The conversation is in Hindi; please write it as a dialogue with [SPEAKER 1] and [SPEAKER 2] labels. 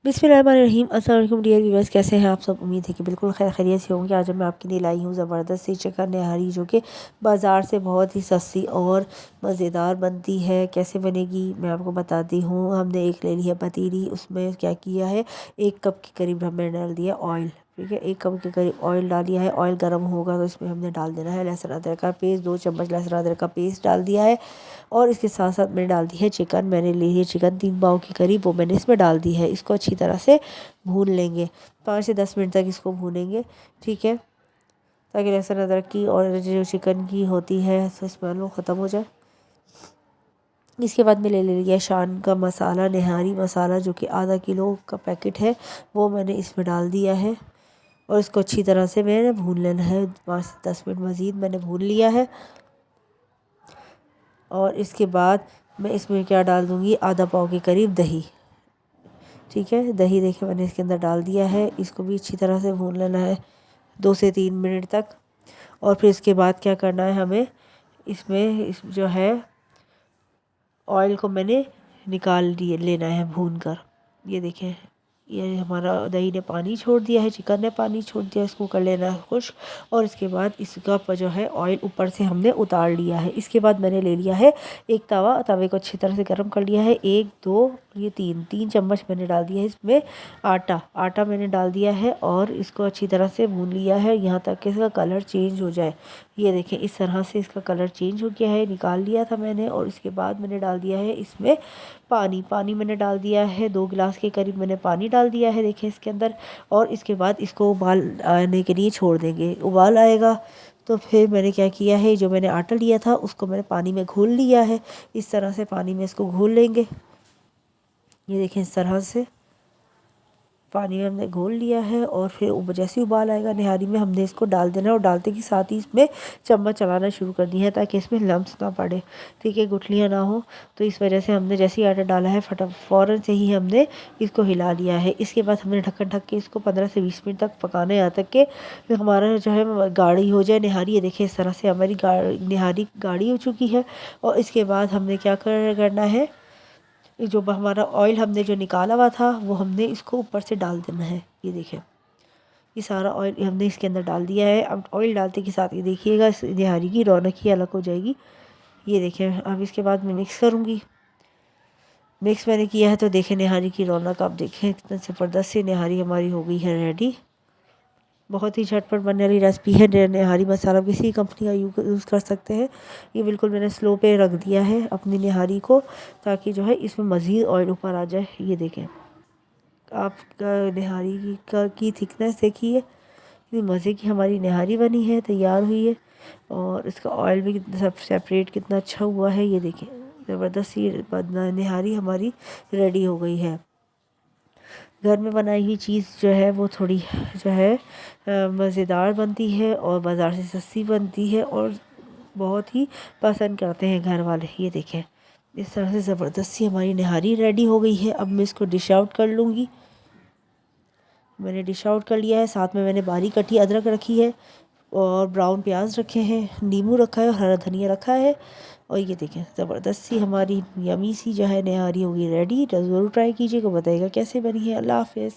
[SPEAKER 1] बिस्मिल्लाहिर्रहमानिर्रहीम। अस्सलाम वालेकुम डियर व्यूअर्स, कैसे हैं आप सब। उम्मीद है कि बिल्कुल खैर खैरियत से होंगे। आज मैं आपके लिए लाई हूँ ज़बरदस्त सी चिकन नहारी, जो कि बाज़ार से बहुत ही सस्ती और मज़ेदार बनती है। कैसे बनेगी मैं आपको बताती हूँ। हमने एक ले ली है पतीली, उसमें क्या किया है, 1 कप के करीब हमने डाल दिया ऑयल। ठीक है, 1 कप के करीब ऑयल डाल दिया है। ऑयल गर्म होगा तो इसमें हमने डाल देना है लहसुन अदरक का पेस्ट। 2 चम्मच लहसुन अदरक का पेस्ट डाल दिया है। और इसके साथ साथ मैंने डाल दी है चिकन। मैंने ली है चिकन 3 पाव के करीब, वो मैंने इसमें डाल दी है। इसको अच्छी तरह से भून लेंगे, 5 से 10 मिनट तक इसको भूनेंगे। ठीक है, ताकि लहसुन अदरक की और जो चिकन की होती है तो स्मेल वो ख़त्म हो जाए। इसके बाद मैं ले लिया शान का मसाला, निहारी मसाला, जो कि ½ किलो का पैकेट है, वो मैंने इसमें डाल दिया है। और इसको अच्छी तरह से मैंने भून लेना है। 5 से 10 मिनट मज़ीद मैंने भून लिया है। और इसके बाद मैं इसमें क्या डाल दूँगी, ½ पाव के करीब दही। ठीक है, दही देखिए मैंने इसके अंदर डाल दिया है। इसको भी अच्छी तरह से भून लेना है 2 से 3 मिनट तक। और फिर इसके बाद क्या करना है हमें, इसमें इस जो है ऑयल को मैंने निकाल दिए लेना है भून कर। ये देखें, ये हमारा दही ने पानी छोड़ दिया है, चिकन ने पानी छोड़ दिया, इसको कर लेना है खुश्क। और इसके बाद इसका जो है ऑयल ऊपर से हमने उतार लिया है। इसके बाद मैंने ले लिया है एक तवा, तवे को अच्छी तरह से गर्म कर लिया है। 1 2 ये 3 चम्मच मैंने डाल दिया है इसमें आटा मैंने डाल दिया है। और इसको अच्छी तरह से भून लिया है यहाँ तक कि इसका कलर चेंज हो जाए। ये देखें, इस तरह से इसका कलर चेंज हो गया है, निकाल लिया था मैंने। और इसके बाद मैंने डाल दिया है इसमें पानी मैंने डाल दिया है। 2 गिलास के करीब मैंने पानी डाल दिया है, देखिए इसके अंदर। और इसके बाद इसको उबाल आने के लिए छोड़ देंगे। उबाल आएगा तो फिर मैंने क्या किया है, जो मैंने आटा लिया था उसको मैंने पानी में घोल लिया है। इस तरह से पानी में इसको घोल लेंगे। ये देखें, इस तरह से पानी में हमने घोल लिया है। और फिर जैसे ही उबाल आएगा निहारी में, हमने इसको डाल देना है। और डालते के साथ ही इसमें चम्मच चलाना शुरू कर दिया है, ताकि इसमें लम्स ना पड़े। ठीक है, गुठलियाँ ना हो। तो इस वजह से हमने जैसे ही आटा डाला है फ़ौरन से ही हमने इसको हिला लिया है। इसके बाद हमने ढक्कन ढक के इसको 15 से 20 मिनट तक पकाना है, यहाँ तक कि हमारा जो है गाढ़ी हो जाए निहारी। ये देखिए, इस तरह से हमारी निहारी गाढ़ी हो चुकी है। और इसके बाद हमने क्या करना है, जो हमारा ऑयल हमने जो निकाला हुआ था वो हमने इसको ऊपर से डाल देना है। ये देखें, ये सारा ऑयल हमने इसके अंदर डाल दिया है। अब ऑयल डालते के साथ ये देखिएगा, इस निहारी की रौनक ही अलग हो जाएगी। ये देखें, अब इसके बाद मैं मिक्स करूँगी। मिक्स मैंने किया है तो देखें निहारी की रौनक, आप देखें इतना ज़बरदस्त सी निहारी हमारी हो गई है रेडी। बहुत ही झटपट बनने वाली रेसिपी है। निहारी मसाला किसी कंपनी का यूज़ कर सकते हैं। ये बिल्कुल मैंने स्लो पे रख दिया है अपनी निहारी को, ताकि जो है इसमें मज़ीद ऑयल ऊपर आ जाए। ये देखें, आपका निहारी की थिकनेस देखिए, इतनी मज़े की हमारी निहारी बनी है, तैयार हुई है। और इसका ऑयल भी सब सेपरेट कितना अच्छा हुआ है। ये देखें, ज़बरदस्त सी निहारी हमारी रेडी हो गई है। घर में बनाई हुई चीज़ जो है वो थोड़ी जो है मज़ेदार बनती है, और बाज़ार से सस्ती बनती है, और बहुत ही पसंद करते हैं घर वाले। ये देखें, इस तरह से ज़बरदस्त सी हमारी निहारी रेडी हो गई है। अब मैं इसको डिश आउट कर लूँगी। मैंने डिश आउट कर लिया है। साथ में मैंने बारीक कटी अदरक रखी है, और ब्राउन प्याज रखे हैं, नींबू रखा है, और हरा धनिया रखा है। और ये देखें, ज़बरदस्त सी हमारी यमी सी जो है निहारी होगी रेडी। ज़रूर ट्राई कीजिएगा, बताइएगा कैसे बनी है। अल्लाह हाफ़िज़।